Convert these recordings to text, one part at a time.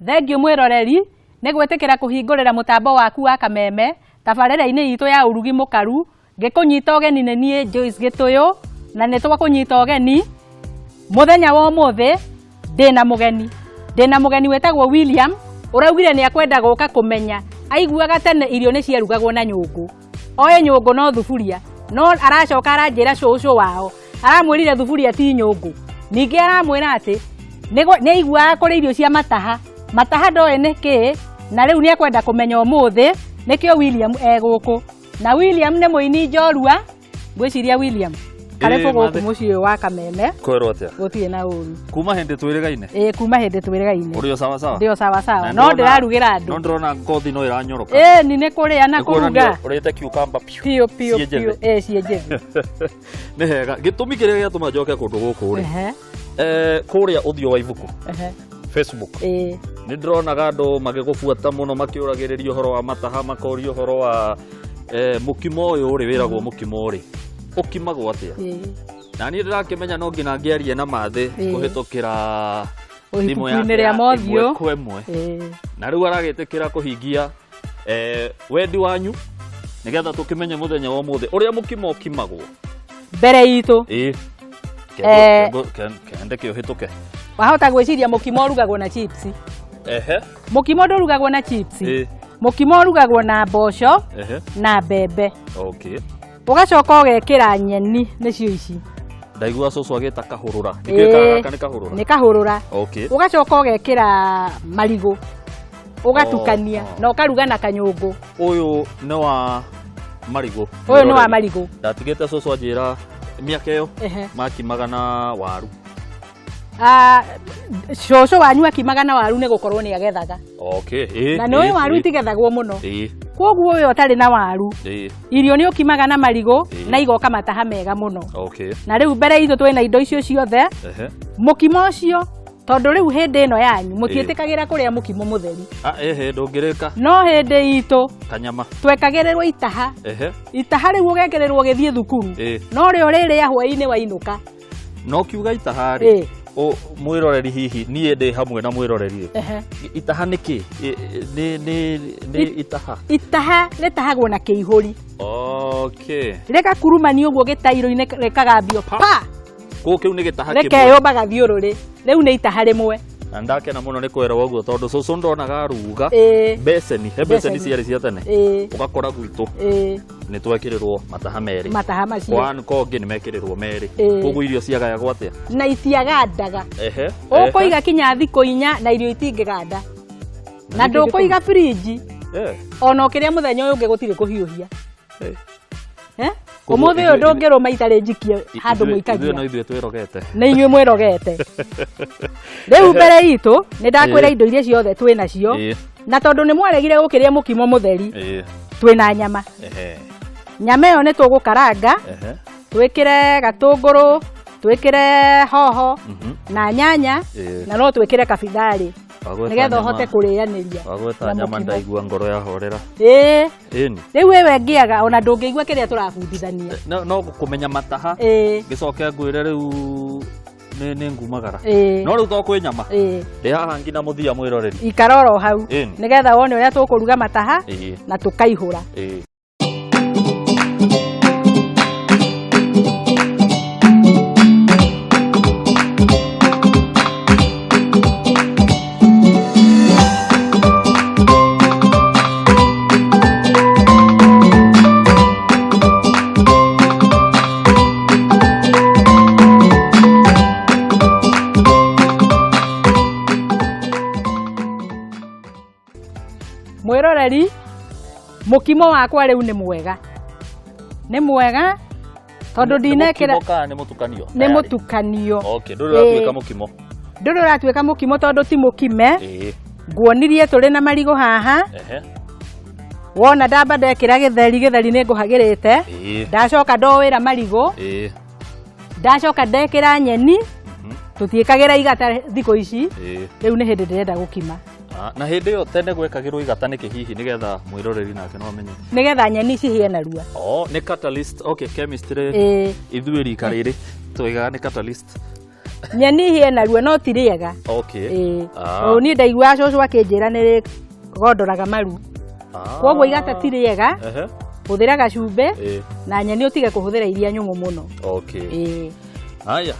Thengio mwiroreri nigwetikira kuhingurira mutambo waku wa Kameme tabarĩra-inĩ itu ya Urugi Mukaru ngikunyita ũgeni nĩ niĩ Joyce Gĩtũyũ na nĩ twakunyita ũgeni muthenya wa ũmũthĩ ndĩna mũgeni wetagwo William ũraugire nĩ akwenda gũka kũmenya aiguaga tene irio nĩ ciarugagwo na nyũngũ oye nyũngũ no thuburia no aracoka aranjĩra cũcũ wao aramwĩrire thuburia ti nyũngũ ningĩ aramwĩra atĩ nĩ aiguaga kũrĩ irio cia mataha ndoĩ nĩkĩ na rĩu nĩ akwenda kũmenya ũmũthĩ nĩkĩo William gũkũ na William nĩ mũini njorua ngwĩciria William karibu gũkũ mũciĩ wa Kameme kwero atia gũtirĩ na ũru kuma hĩndĩ twĩrĩgaine kuma hĩndĩ twĩrĩgaine ũrĩo sawa ndio sawa no ndĩrarugĩra andũ no ndĩrona ngothi no ĩranyoroka ni nĩ kũrĩa na kũruga ũrĩte cucumber piu cienjethi nĩ hega gĩtũmi kĩrĩa gĩatũma njoke kũndũ gũkũ rĩ kũrĩa ũthiũ wa ibuku Facebook nĩ ndĩronaga andũ magĩgũbuata mũno makĩũragĩrĩria ũhoro wa mataha makoria ũhoro wa Mukimo ũyũ ũrĩ wĩragwo Mukimo ũrĩ ũkimagwo atĩa na niĩ ndĩrakĩmenya no nginya ngĩarie na mathĩ kũhĩtũkĩra thimũ ya mothiũ kwa ĩmwe na rĩu aragĩtĩkĩra kũhingia wendi wanyu nĩgetha tũkĩmenye mũthenya wa ũmũthĩ ũrĩa Mukimo ũkimagwo mbere itũ kende kĩũhĩtũke wahota gwĩciria Mukimo ũrugagwo na chips Mukimo ndũrugagwo na chips Mukimo ũrugagwo na mboco na mbembe ũgacoka ũgekĩra nyeni nĩcio ici ndaigua cũcũ agĩta kahũrũra nĩ kahũrũra ũgacoka ũgekĩra marigũ ũgatukania na ũkaruga na kanyũngũ ũyũ nĩ wa marigũ ndatigĩte cũcũ anjĩra mĩaka ĩyo makimaga na waru cũcũ wanyu akimaga na waru nĩ gũkorwo nĩ agethaga na nĩ waru itigethagwo mũno kwoguo ũyũ ũtarĩ na waru irio nĩ ũkimaga na marigũ na igoka mataha mega mũno na rĩu mbere itũ twĩna indo icio ciothe Mukimo ũcio tondũ rĩu hĩndĩ ĩno yanyu mũtiĩtĩkagĩra kũrĩa Mukimo mũtheri ndũngĩrĩka no hĩndĩ itũ kanyama twekagĩrĩrwo itaha rĩu ũgekĩrĩrwo gĩthiĩ thukuru no rĩo rĩrĩa hwaĩ-inĩ wainũka no kiuga itaha rĩ mwĩroreri hihi niĩ ndĩ hamwe na mwĩroreri itaha nĩkĩ nĩ itaha rĩtahagwo na kĩihũri rĩgakurumani ũguo gĩtairo-inĩ rĩkagambio kũu kĩu nĩ gĩtaha kĩmwe rĩkeyũmba gathiũrũrĩ rĩu nĩ itaha rĩmwe na ndakena mũno nĩ kwera ũguo tondũ cũcũ ndonaga aruga beceni ciarĩ cia tene ũgakora gwitũ nĩ twekĩrĩrwo mataha macio kongĩ nĩ mekĩrĩrwo merĩ koguo irio ciagayagwo atĩa na itiagandaga ũkũiga kinya thikũ 4 na irio itingĩganda na ndũkũiga fridge ona ũkĩrĩa mũthenya ũyũ ũngĩ gũtirĩ kũhiũhia ũmũthĩ ũyũ ndũngĩrũma itarĩ njikie handũ mũikagia nĩ inyuĩ mwĩrogete rĩu mbere itũ nĩ ndakwĩra indo iria ciothe twĩ nacio na tondũ nĩ mwaregire gũkĩrĩa Mukimo mũtheri twĩna nyama ĩyo nĩ tũgũkaranga twĩkĩre gatũngũrũ twĩkĩre hoho na nyanya na no twĩkĩre kabindarĩ nĩgetha ũhote kũrĩanĩria wagweta nyama ndaigua ngoro yahorera rĩu wewe ngĩaga ona ndũngĩigua kĩrĩa tũrabundithania no kũmenya mataha ngĩcoke ngwĩre rĩu nĩ ngumagara no rĩu to kwĩ nyama ndĩ haha nginya mũthia mwĩroreri ikara oro hau nĩgetha wone ũrĩa tũkũruga mataha na tũkaihũra mwĩroreri Mukimo wakwa rĩu nĩ mwega tondũ ndinekĩra nĩ mũtukanio ndũrĩ ũratuĩka Mukimo tondũ ti mũkime nguonirie tũrĩ na marigũ haha wona ndamba ndekĩra gĩtheri nĩ ngũhagĩrĩte ndacoka ndoĩra marigũ ndacoka ndekĩra nyeni tũtiĩkagĩra igata thikũ ici rĩu nĩ hĩndĩ ndĩrenda gũkima na hĩndĩ ĩyo tene gwekagĩrwo igata nĩkĩ hihi nĩgetha mwĩroreri nake no amenye nĩgetha nyeni cihĩe narua nĩ catalyst chemistry ithuĩ rika rĩrĩ tũigaga nĩ catalyst nyeni hie naruo no ti riega. Okay. Ni ndaigua cucu akinjira ni gondoraga maru. Koguo igata ti riega. Huthira gacumbe na nyeni utige kuhuthira iria nyumu muno. Okay. Haya.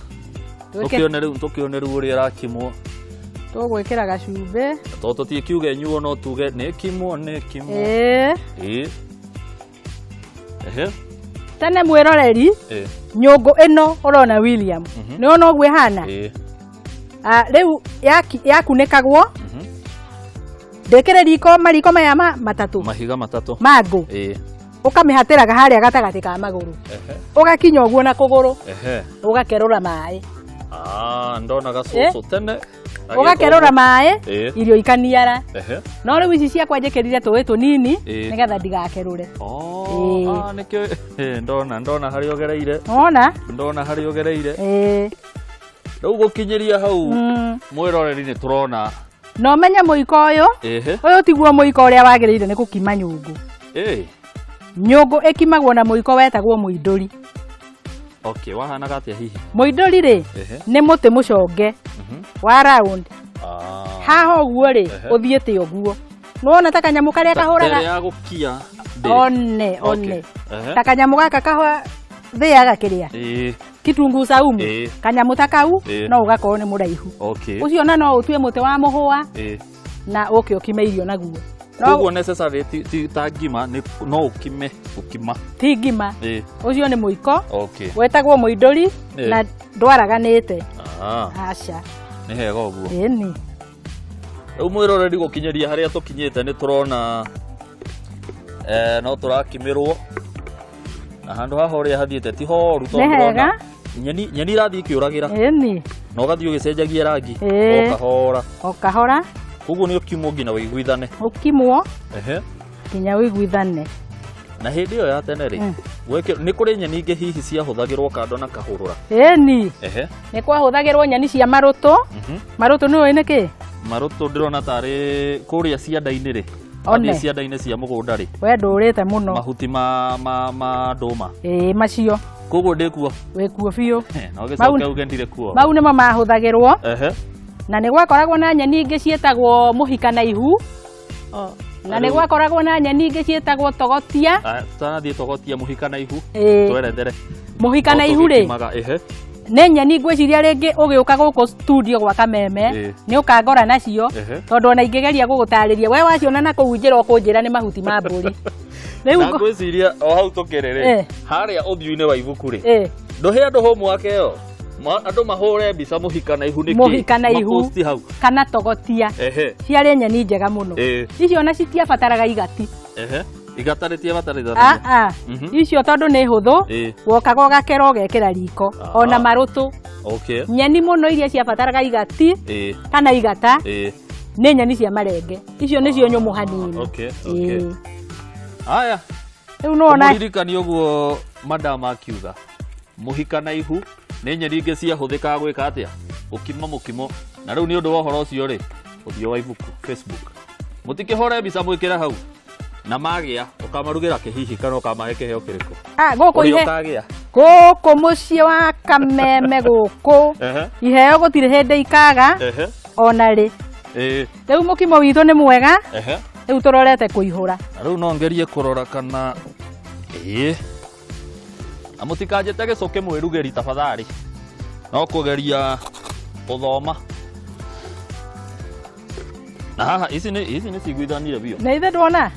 Tukione riu uri rakimwo. Tugwikira gacumbe. Toto ti kiuge nyuo no tuge ni kimwo. Tene mwiroreri nyungu ino urona William ni ona ogwe hana riu yakunikagwo ndekere riko mariko maya mahiga matatu mangu ukamihatiraga haria gatagati ka maguru ugakinya ogwo na kuguru ugakerura mai ndona gacucu tene ugakerura mai irio ikaniara no riu ici cia kwanjikirire tuwi tunini nigetha ndigakerure nikio ndona hari ogereire ndona hari ogereire riu gukinyiria hau mwiroreri ni turona no menya muiko uyu tiguo muiko uria wagirire ni gukima nyungu nyungu ikimagwo na muiko wetagwo muinduri. Okay, wahana gatia hihi muinduri ri ni muti muconge wa round haha uguo ri uthiete uguo nona ta kanyamu karia kahuraga ya gukia one ta kanyamu gaka kahwa thiaga kiria kitungu saumu kanyamu ta kau no ugakorwo ni muraihu ucio na no utue muti wa muhua na uke ukimeirio naguo koguo necessary ti ta ngima no ukima ti ngima ucio ni muiko wetagwo muinduri na ndwaraganite aca ni hega uguo ni riu mwiroreri gukinyeria haria tukinyite ni turona no turakimirwo na handu haha uria hathiete ti horu to turona nyeni rathi kiuragira no gathi ugicenjagia rangi okahora koguo ni ukimwo nginya wiguithane ukimwo nginya wiguithane na hindi yo ya tene ri ni kuri nyeni ingi hihi cia huthagirwo kando na kahurura ni kwahuthagirwo nyeni cia marutu marutu ni oine ki marutu ndirona tari kuria cianda-ini ri one cianda-ini cia mugunda ri we ndurite muno mahuti ma nduma macio koguo ndikuo wikuo biu no gicoke ugendire kuo mau nimo mahuthagirwo na ni gwakoragwo na nyeni ingi cietagwo muhika na ihu na ni gwakoragwo na nyeni ingi cietagwo togotia tanathie togotia muhika na ihu twerethere muhika na ihu ri ni nyeni ngwiciria ringi ugiuka guku studio gwa Kameme ni ukangora nacio tondu ona ingigeria gugutariria we waciona na kuunjira ukunjira ni mahuti ma mburi riu ngwiciria o hau tukirere haria uthiu-ini wa ibuku ri nduhe andu homework iyo andu mahure mbica muhika na ihu niki muhika na ihu kana togotia ciari nyeni njega muno icio na citiabataraga igati igata ritiabatarithanagia icio tondu ni huthu wokaga ugakera ugekira riko ona marutu nyeni muno iria ciabataraga igati kana igata ni nyeni cia marenge icio nicio nyumu hanini haya riu nona muririkani uguo madam akiuga muhika na ihu ni nyeni ingi cia huthikaga gwika atia mukimo na riu ni undu wa horo ucio ri uthio wa ibuku Facebook mutikihore mbica mwikira hau na magia ukamarugira kihihi kana ukamahe kiheo kiriko guku ihe guku mucii wa Kameme guku iheo gutire hindi ikaga ona ri riu mukimo witu ni mwega riu turorete kuihura riu no ngerie kurora kana amutikajete gicuke mwirugeri tafadhali no kugeria uthoma aha ici ni ciguithanire bio na ithe ndwona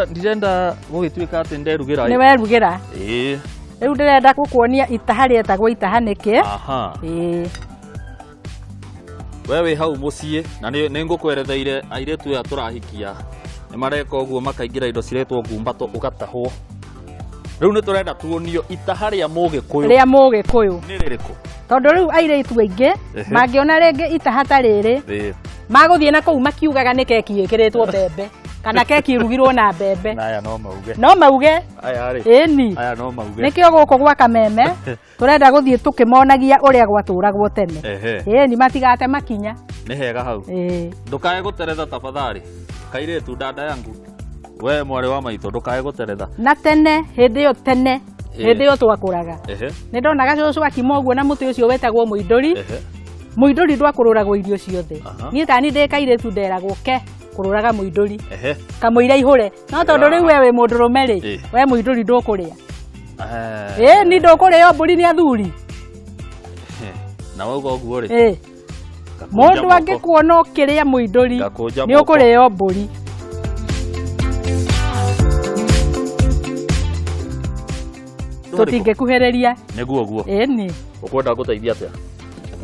ndirenda gugituika ati nderugira ni werugira riu ndirenda gukuonia itaha rietagwo itaha niki wewe hau mucii na ni ngukweretheire airetu ya turahikia ni mareka uguo makaingira indo ciretwo ngumbato ugatahwo riu ni turenda tuonio itaha ria mugikuyu ni ririko tondu riu airetu aingi mangiona ringi itaha ta riri maguthie na kuu makiugaga ni keki ikiritwo mbembe kana keki irugirwo na mbembe aya no mauge aya ri aya no mauge nikio guku gwa Kameme turenda guthie tukimonagia uria gwaturagwo tene ni matigate makinya ni hega hau ndukae guteretha tafadhali kairetu dada yangu we mwari wa maito ndukae guteretha na tene hindi yo tene hindi yo twakuraga ni ndonaga cucu akima uguo na muti ucio wetagwo muinduri muinduri ndwakururagwo irio ciothe nie tani ndekaire tu nderagwo ke kururaga muinduri kamuira ihure no tondu riu we wi mundurume ri we muinduri ndukuria ni ndukuria mburi ni athuri na wauga uguo ri mundu angikuona ukiria muinduri ni ukuria mburi tutingekuhereria niguo guo ni ukwenda guteithia atia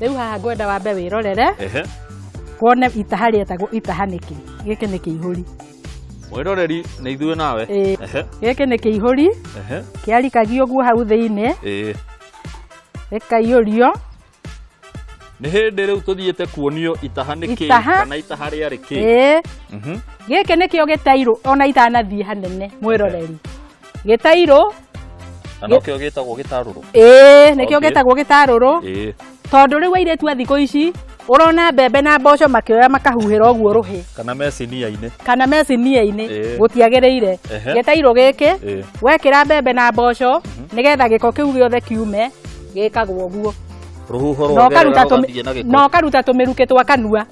riu haha ngwenda wambe wirorere kuone itaha rietagwo itaha niki giki ni kiihuri mwiroreri ni ithuĩ nawe giki ni kiihuri kiarikagio guo hau thiini ikaiyũrio nĩ hĩndĩ rĩu tũthiĩte kuonio itaha niki kana itaha rĩarĩ kĩ giki nikĩo gĩtairũ ona itanathiĩ hanene mwiroreri gĩtairũ no kĩo gĩtagwo gĩtarũrũ nĩkĩo gĩtagwo gĩtarũrũ tondu riu airĩtu a thikũ ici urona mbembe na mboco makioya makahuhĩra ũguo rũhĩ kana mecinia-inĩ gũtiagĩrĩire gĩtairũ gĩkĩ wekĩra mbembe na mboco nĩgetha gĩko kĩu gĩothe kiume gĩkagwo ũguo no karuta tũmĩrukĩ twa kanua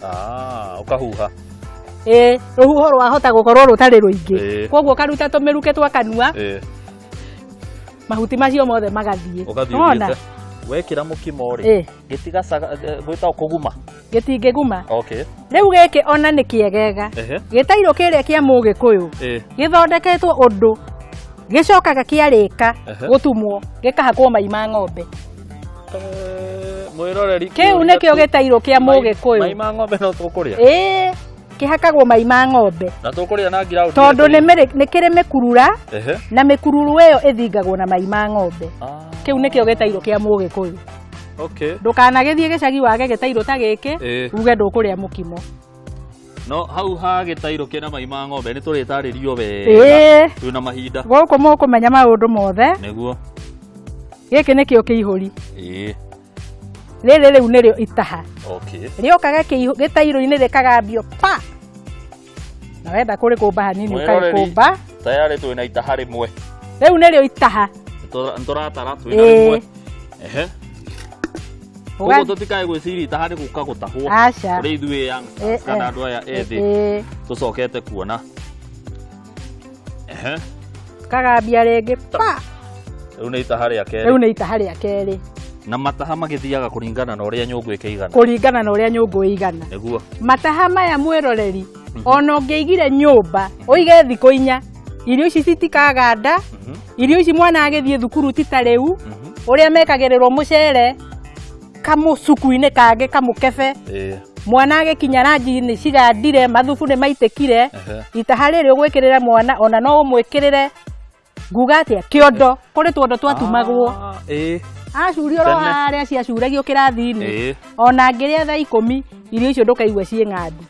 ũkahuha rũhuho rwahota gũkorwo rũtarĩ rũingĩ koguo karuta tũmĩrukĩ twa kanua mahuti macio mothe magathiĩ wekira mukimo ri gitigacaga gwita kuguma gitingiguma riu giki ona ni kiegega gitairo kiria kia mugikuyu githondeketwo undu gicokaga kiarika gutumwo gikahakwo mai ma ng'ombe mwiroreri kiu nikio gitairo kia mugikuyu mai ma ng'ombe no tukuria kihakagwo mai ma ng'ombe na tukuria na ngira tondu ni kiri mikurura na mikururu iyo ithingagwo na mai ma ng'ombe kiu nikio gitairo kia mugikuyu ndukanagithie gicagi wage gitairo ta giki uge ndukuria mukimo no hau ha gitairo kina mai ma ng'ombe ni turitaririo wega twina mahinda guku mukumenya maundu mothe niguo giki nikio kiihuri rĩrĩ rĩu nĩrĩo itaha rĩokaga gĩtairũ-inĩ rĩkagambio pa na wenda kũrĩkũmba hanini ũkarĩkũmba tayari twĩna itaha rĩmwe rĩu nĩrĩo itaha nĩtũratara twĩna rĩmwe koguo tũtikae gwĩciria itaha nĩ gũka gũtahwo kũrĩ ithuĩ youngsters kana andũ aya ethĩ tũcokete kuona kagambia rĩngĩ pa rĩu nĩ itaha rĩa kerĩ na mataha magithiaga kuringana na uria nyungu igana niguo mataha maya mwiroreri ona ungiigire nyumba uige thikũ 4 irio ici citikaganda irio ici mwana agithie thukuru titariu uria mekagirirwo mucere kamucuku-inĩ kangĩ kamukebe mwana agikinya ranji-inĩ cigandire mathubu nĩ maitekire itaha rĩrĩ ũgwĩkĩrĩra mwana ona no ũmwĩkĩrĩre nguga atĩa kĩondo kũrĩ tuondo twatumagwo acurio ro haria ciacuragio kĩrathi-inĩ ona ngĩrĩa thaa 10 irio icio ndũkaigua ciĩ ng'andu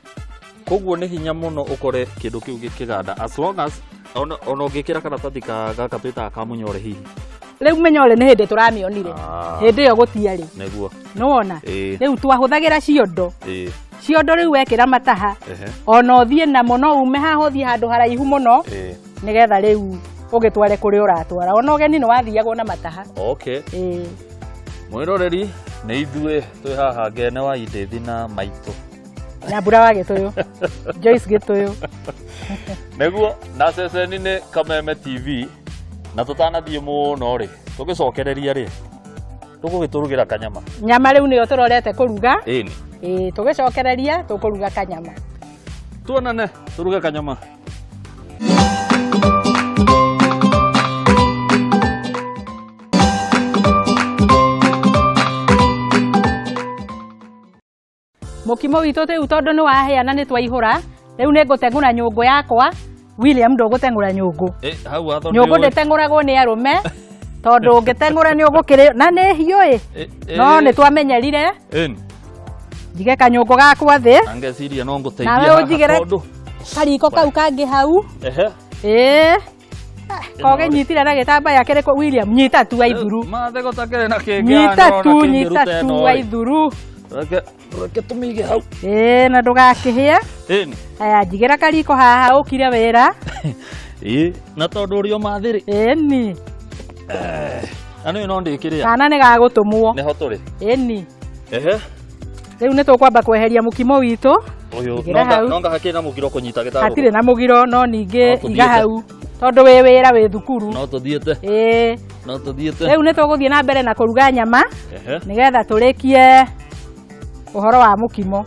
koguo nĩ hinya mũno ũkore kĩndũ kĩu gĩkĩganda as long as ona ũngĩkĩra karatathi gaka twĩtaga ka mũnyore hihi rĩu menyore nĩ hĩndĩ tũramĩonire hĩndĩ ĩyo gũtiarĩ nĩguo nĩwona rĩu twahũthagĩra ciondo rĩu wekĩra mataha ona ũthiĩ namo no ume haha ũthiĩ handũ haraihu mũno nĩgetha rĩu ũgĩtware kũrĩa ũratwara ona ũgeni nĩ wathiagwo na mataha mwĩroreri nĩ ithuĩ twĩ haha ngene wa Idĩthi na maitũ na mbura wa Gĩtũyũ Joyce Gĩtũyũ nĩguo na ceceni-inĩ Kameme TV na tũtanathiĩ mũno rĩ tũgĩcokereria rĩ tũgũgĩtũrugĩra kanyama rĩu nĩyo tũrorete kũruga tũgĩcokereria tũkũruga kanyama tuonane tũruge kanyama Mukimo witũ rĩu tondũ nĩ waheana nĩ twaihũra rĩu nĩ ngũteng'ũra nyũngũ yakwa William ndũgũteng'ũra nyũngũ nyũngũ ndĩteng'ũragwo nĩ arũme tondũ ũngĩteng'ũra nĩ ũgũkĩrĩ na nĩ hiũ no nĩ twamenyerire njige kanyũngũ gakwa thĩ ngeciria no ngũteithia nawe ũnjigĩre kariko kau kangĩ hau kogĩnyitire na gĩtambaya kĩrĩkũ William nyita tu Waithuru nyita tu Waithuru reke tumige hau na ndũgakĩhĩa aya njigĩra kariko haha ũkire wĩra na tondũ ũrĩ o mathĩrĩ ni Ano ino ndikiria. Kana nĩ gagũtũmwo. Neho tũrĩ. Ĩni. Ehe. Rĩu nĩ tũkwamba kweheria mukimo witũ. Uyu nonga hakiri na mugiro kunyita gĩtarũ. Hatirĩ na mugiro no ningĩ iga hau. Tondũ wĩ wĩra wĩ thukuru. No tuthiĩte. No tuthiĩte. Rĩu nĩ tũgũthiĩ na mbere na kũruga nyama. Nĩgetha tũrĩkie ũhoro wa mukimo.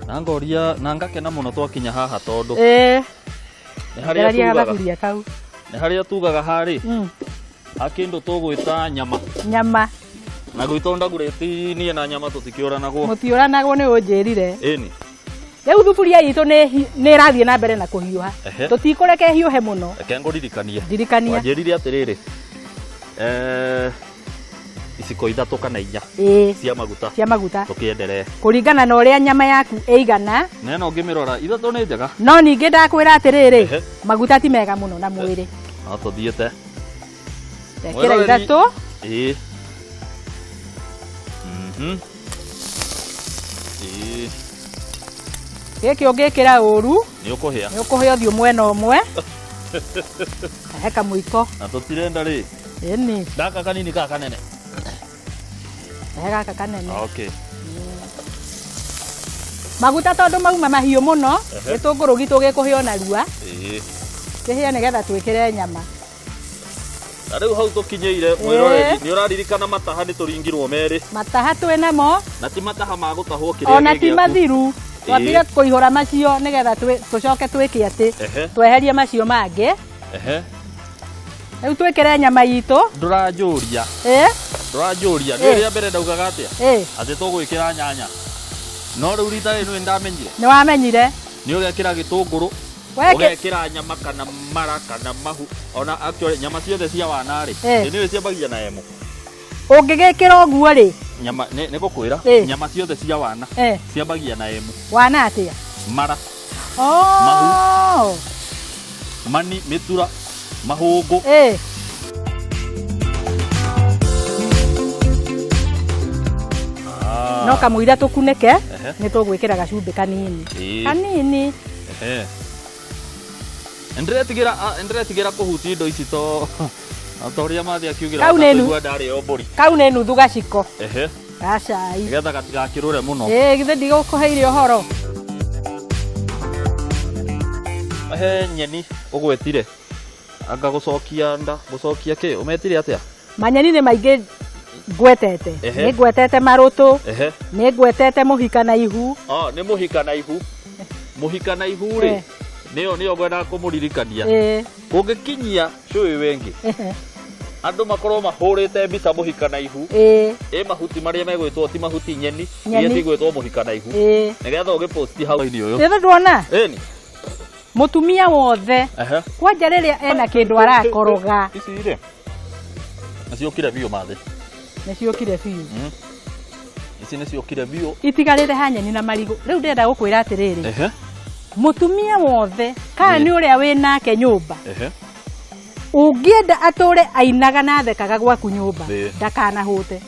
Nangoria nangakena mũno twakinya haha tondũ. Nĩ harĩa tugaga harĩ. Akĩndũ tũgwĩta nyama. Nyama. Na gwitũ ndagurĩti niĩ na nyama tũtikĩũranagwo. Mũtiũranagwo nĩ ũnjĩrire. Ĩni. Rĩu thuburia itũ nĩ ĩrathiĩ na mbere na kũhiũha. Tũtikũreke hiũhe mũno. Reke ngũririkanie. Ndirikania. Wanjĩrire atĩrĩrĩ. Iciko ithatũ kana inya cia maguta. Cia maguta. Tũkĩenderee. Kũringana na ũrĩa nyama yaku ĩigana. Na ĩno ngĩmĩrora ithatũ nĩ njega. No ningĩ ndakwĩra atĩrĩrĩ, maguta ti mega mũno na mwĩrĩ. No tũthiĩte. Rekera ithatũ. Gĩkĩ ũngĩkĩra ũru nĩ ũkũhĩa. Nĩ ũkũhĩa ũthiũ mwena ũmwe. He kamũiko. Na tũtirenda rĩ. Ĩni. Gaka kanini ka kanene. He gaka kanene. Okay. Maguta tondũ mauma mahiũ mũno, gĩtũngũrũ gitũ gĩkũhĩa na rua. Kĩhĩa nĩgetha twĩkĩre nyama. Na rĩu hau tũkinyĩire mwĩroreri nĩ ũraririkana mataha nĩ tũringirwo merĩ. Mataha twĩnamo. Na ti mataha ma gũtahwo kĩrĩa. Ona ti mathiru. Twambire kũihũra macio nĩgetha tũcoke twĩke atĩ tweherie macio mangĩ. Rĩu twĩkĩre nyama itũ. Ndũranjũria. Ndũranjũria. Nĩ rĩa mbere ndaugaga atĩa? Atĩ tũgwĩkĩra nyanya. No rĩu rita rĩrĩ nĩ ndamenyire. Nĩ wamenyire. Nĩ ũgekĩra gĩtũngũrũ. Ũgekĩra nyama kana mara kana mahu. Ona actually nyama ciothe cia wana rĩ. Nĩ ciambagia na emu. Ũngĩgĩkĩra ũguo rĩ. Nyama nĩ gũkwĩra nyama ciothe cia wana ciambagia na emu. Wana atĩa? Mara. Mahu. Mani mĩtura. Mahũngũ. No kamũira tũkunĩke nĩ tũgwĩkĩra gacumbĩ kanini. Kanini. Ndĩretigĩra kũhutia indo ici to ũrĩa mathi akiugĩra kũigua ndarĩ o mbũri. Kau nĩ nuthu gaciko. Gacai. Nĩgetha gatigakĩrũre mũno. Githĩ ndigũkũheire ũhoro. He nyeni ũgwetire. Anga gũcokia nda, gũcokia kĩ? Ũmetire atĩa? Manyeni nĩ maingĩ ngwetete. Nĩ ngwetete marũtũ. Nĩ ngwetete mũhika na ihu. Nĩ mũhika na ihu. Mũhika na ihu rĩ. Nĩyo ngwendaga kũmũririkania. Kũngĩkinyia cũĩ wengĩ. Andũ makorwo mahũrĩte mbica mũhika na ihu. Mahuti marĩa megwĩtwo ti mahuti nyeni. Iria cigwĩtwo mũhika na ihu. Nĩgetha ũgĩposti hau-inĩ ũyũ. Nĩ ndona? Mũtumia wothe kwanja rĩrĩa ena kĩndũ arakoroga. Ici rĩ. Naciokire biũ mathe. Naciokire biũ. Ici nĩciokire biũ. Itigarĩte hanyeni na marigũ. Rĩu ndĩrenda gũkwĩra atĩrĩrĩ. Mũtumia wothe kana nĩ ũrĩa wĩ nake nyũmba. Ũngĩenda atũre ainaga na thekaga gwaku nyũmba. Ndakanahũte.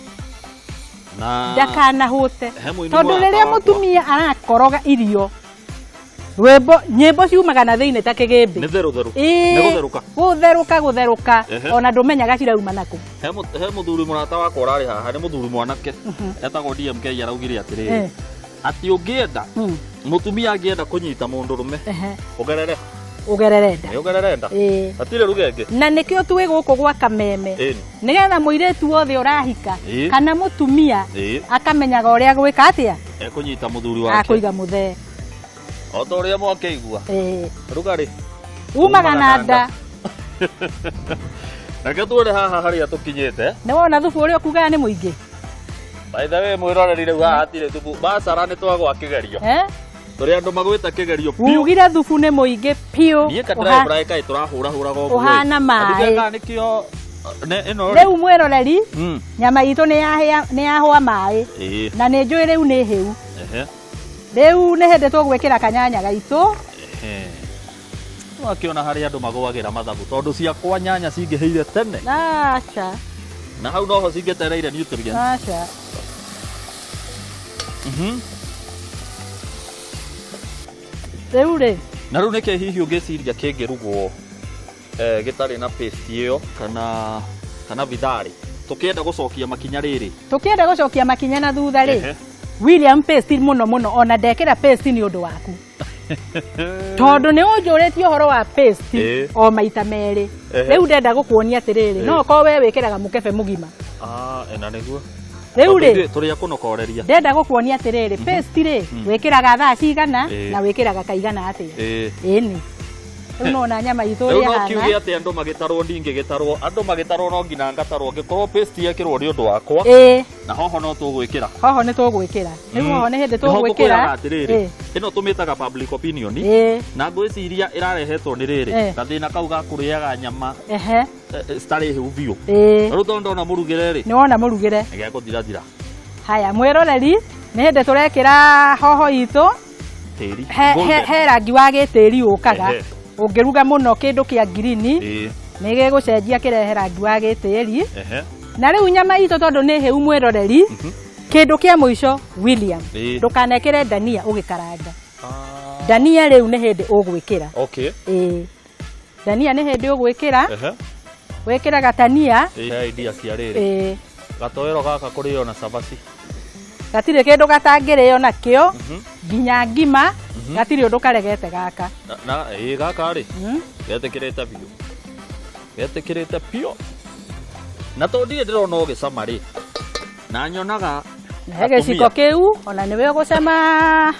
Ndakanahũte. Tondũ rĩrĩa mũtumia arakoroga irio nyĩmbo ciumaga na thĩinĩ ta kĩgĩmbĩ. Nĩ therũ. Nĩ gũtherũka. Gũtherũka. Ona ndũmenyaga cirauma nakũ. He mũthuri mũrata wakwa ũrarĩ haha nĩ mũthuri mwanake. Etagwo DMK araugire atĩrĩrĩ. Atĩ ũngĩenda mũtumia angĩenda kũnyita mũndũrũme ũgerere nda. Hatirĩ rugenge. Na nĩkĩo twĩ gũkũ gwa Kameme. Nĩgetha mũirĩtu wothe ũrahika kana mũtumia akamenyaga ũrĩa gwĩka atĩa. Ekũnyita mũthuri wake. Akũiga mũthee. O ta ũrĩa mwakĩigua. Rugarĩ. Umaga na nda. Reke tuone haha harĩa tũkinyĩte. Nĩ wona thubu ũrĩa ũkugaga nĩ mũingĩ. By the way mwĩroreri rĩu haha hatirĩ thubu. Bacara nĩ twagwa kĩgerio. Tũrĩ andũ magwĩta kĩgerio piũ. Ugire thubu nĩ mũingĩ piũ. Niĩ katĩra kaĩ tũrahũra ũguo. Ũhana maĩ. Nĩkĩo rĩu mwĩroreri nyama itũ nĩ yahũa maĩ. Na nĩ njũĩ rĩu nĩ hĩu. Rĩu nĩ hĩndĩ tũgwĩkĩra kanyanya gaitũ. Wakĩona harĩa andũ magwagĩra mathabu tondũ ciakwa nyanya cingĩhĩire tene. Aca. Na hau noho cingĩtereire nutrients. Aca. Rĩu rĩ. Na rĩu nĩkĩ hihi ũngĩciria kĩngĩrugwo gitari na paste iyo kana bidari tukienda gucokia makinya riri tukienda gucokia makinya na thutha ri William paste muno ona ndekira paste ni undu waku tondu ni unjuritio horo wa paste o maita meri riu ndenda gukuonia atiriri no ko we wikiraga mukebe mugima ena niguo riu ri turi akunokoreria ndenda gukuonia atiriri paste ri wikiraga thaa cigana na wikiraga kaigana atia ini no na nyama itore hana no kiuge ati andu magitarwo ndingi gitarwo andu magitarwo no ngina ngatarwo ngikorwo paste yekirwo ri undu wakwa na hoho no tugwikira hoho ni tugwikira riu hoho ni hindi tugwikira ino tumitaga public opinion na ngwiciria irarehetwo ni riri gathina kau ga kuriaga nyama stari hu biu riu tondo na murugire ri ni wona murugire nige kuthira haya mwiroreri ni hindi turekira hoho itu tiri he rangi wa gitiri ukaga ungiruga muno kindu kia green ni gigucenjia kirehe rangi wa gitiri na riu nyama ito tondu ni hiu mwiroreri kindu kia muico William ndukanekire dania ugikaranga dania riu ni hindi ugwikira dania ni hindi ugwikira wikira gatania idea cia riri gatoero gaka kurio na sabaci gatire kindu gatangirio nakio nginya ngima gatire undu karegete gaka na gaka ri getekirite pio na tondire ndirona ugicama ri na nyonaga giciko kiu ona niwe gucama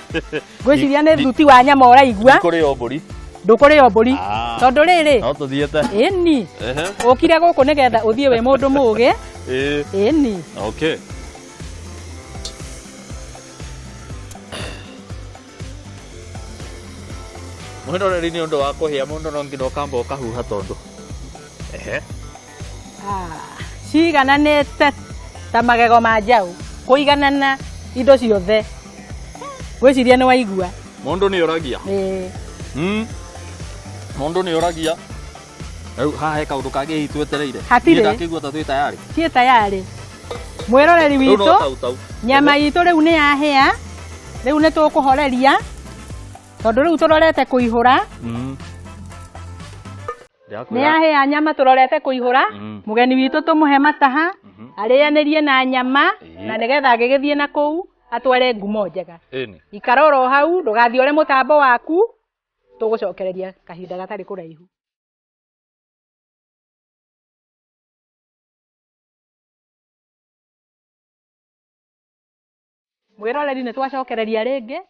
gwiciria ni thuti wa nyama uraigua kurio mburi ndukurio mburi tondu riri no tuthiete ini ukire guku nigetha uthie we mundu mugi ini okay mwiroreri ni undu wa kuhia mundu no ngino kamba ukahuha tondu cigananite ta magego ma njau kuiganana indo ciothe gwiciria ni waigua mundu ni uragia mundu ni uragia riu hahe kaundu kage hitwetereire ndakigua ta twi tayari tie tayari mwiroreri witu nyama itu riu ni yahia riu ni tukuhoreria tondu riu turorete kuihura ni yahia nyama turorete kuihura mugeni witu tumuhe mataha arianirie na nyama na nigetha agigithie na kuu atware ngumo njega ikaroro hau ndugathiore mutambo waku tugucokereria kahinda gatari kuraihu mwiroreri ni twacokereria ringi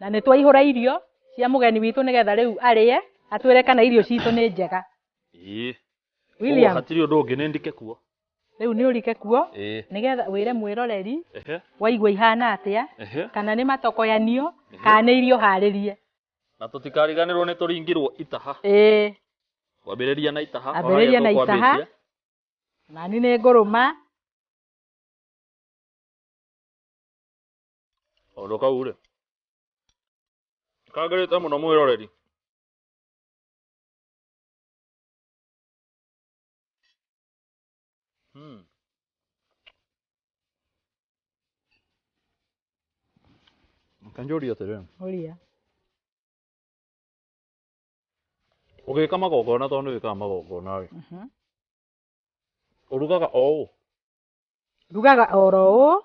na ni twaihura irio cia mugeni witu nigetha riu arie atwire kana irio citu ni njega William hatiri undu ungi ni ndike kuo riu ni urike kuo nigetha wire mwiroreri waigua ihana atia kana ni matokoyanio kana ni irio haririe na tutikariganirwo ni turingirwo itaha kwambiriria na itaha na ni nguruma undu kau ri kagarite muno mwiroreri kanjuri atere uria ugika magongona tondu wika magongona ri urugaga rugaga oro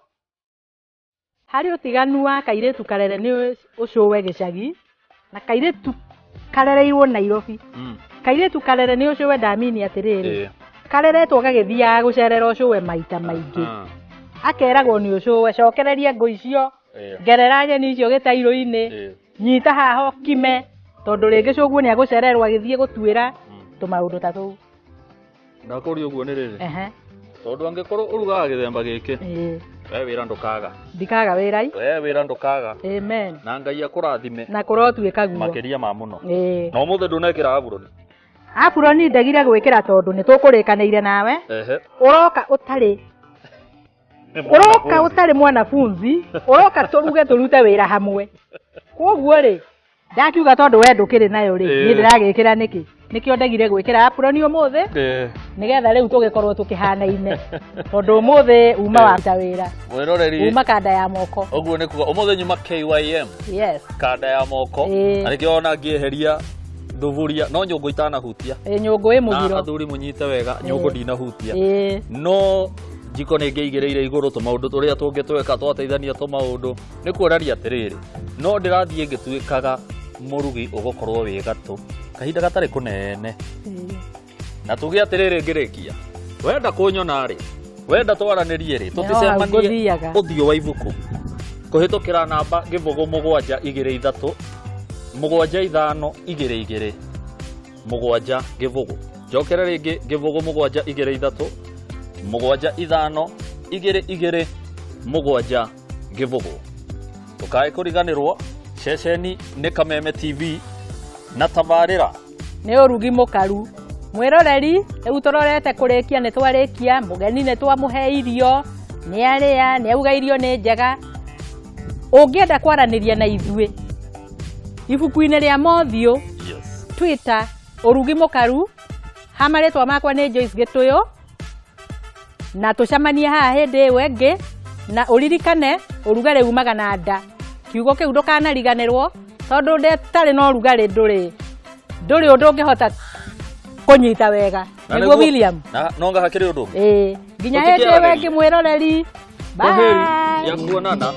hari utiganu wa kairetu karere ni ucuwe gicagi na kairetu karereirwo Nairobi kairetu karere ni ucuwe ndamini atiriri kareretwo gagithia gucerera ucuwe maita maingi akeragwo ni ucuwe cokereria ngo icio gerera nyeni icio gitairo-ini nyita haho kime tondu ringi cuguo ni agucererwo agithie gutuira tumaundu ta tuu ndakuri uguo ni riri tondu angikorwo urugaga githemba giki we wira ndukaga ndikaga wirai we wira ndukaga amen na Ngai akurathime na kurotwika guo makiria ma muno no muthe ndunekira apuroni ndegire gwikira tondu ni tukurikaniire nawe uroka utari mwanafunzi uroka turuge turute wira hamwe koguo ri ndakiuga tondu we ndukiri nayo ri ni ndiragikira nikio ndegire gwikira apuroni umuthi nigetha riu tugikorwo tukihanaine tondu umuthi uma wa ta wira mwiroreri uma kanda ya moko uguo ni kuga umuthi nyuma KYM yes kanda ya moko arikio ona ngieheria nduvuria no nyungu itanahutia nyungu imugiro na athuri munyite wega nyungu ndinahutia no jiko nä ngä igä rä ire igå rå tå maå ndå tå rä a tå ngä tweka twateithania tå maå ndå nä kuoraria atä rä rä no ndä rathiä ngä tuä kaga må rugi å gokorwo wä gatå kahinda gatarä kå nene na tå gä atä rä rä ngä rä kia wenda kå nyona rä wenda twaranä rie rä tå ticemanie å thiå wa ibuku kå hä tå kä ra namba gä bogo 7 2 3 7 5 2 2 7 gä bogo njokere rä ngä gä bogo 7 2 3 7 5 2 2 7 gä bogo tå kaä kå riganä ceceni nä Kameme TV na tabarĩra nä Urugi Mukaru mwiroreri rĩu tũrorete kũrĩkia nĩ twarĩkia mũgeni nĩ twamũhe irio nĩ arĩa nĩ auga irio nĩ njega ũngĩenda kwaranĩria na ithuĩ ibuku-inĩ rĩa Mothiũ Twitter Urugi Mukaru hamarĩtwa makwa nĩ Joyce Gĩtũyũ na tũcemanie haha hĩndĩ ĩyo ĩngĩ na ũririkane ũrugarĩ umaga na nda kiugo kĩu ndũkanariganĩrwo tondũ ndetarĩ na ũrugarĩ ndũrĩ ũndũ ũngĩhota kũnyita wega nĩguo William no ngahakĩrĩ ũndũ nginya hĩndĩ ĩyo ĩngĩ mwĩroreri bye ya kuonana